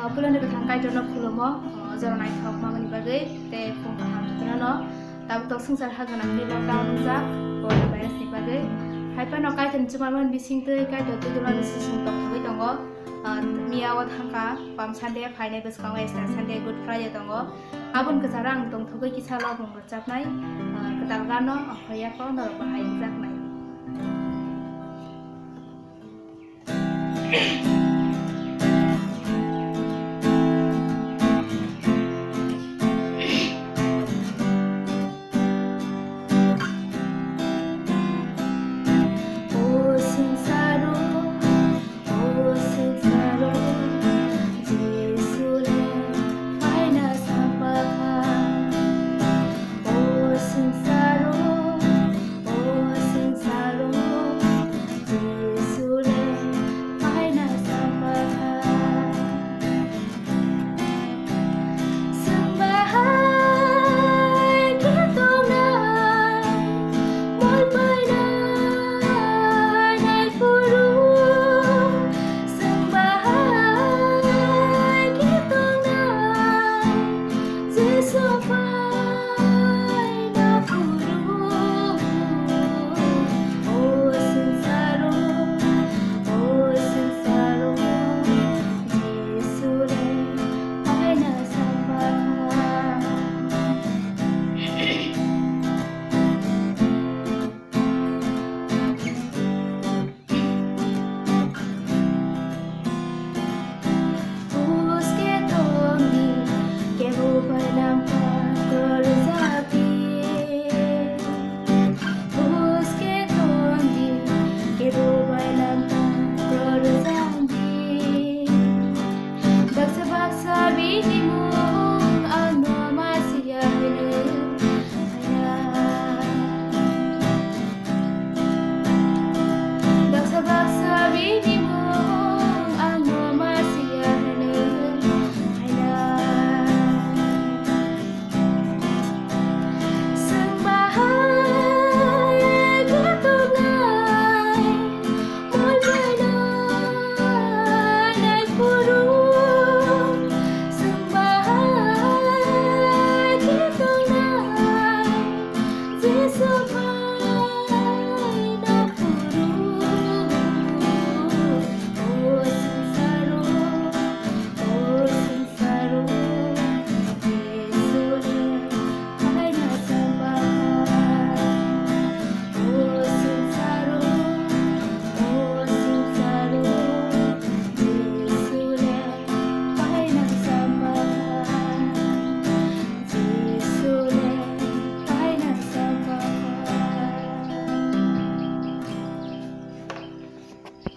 Pulang dekat tangkai jono kulmo zona naik hok mamani bagai te pung paham tutrano tabu tok sungsar hagan angki lockdown nungza corona virus ni bagai haipa no kai ten cuman bising te kai to tudulan sisung tok bagai tongo mia wat hangka pam Sunday Friday beskang Easter Sunday Good Friday tongo abun kesarang tong thogai kisalo bung bercap nai ketalgano akhaya ko no bahaya jak nai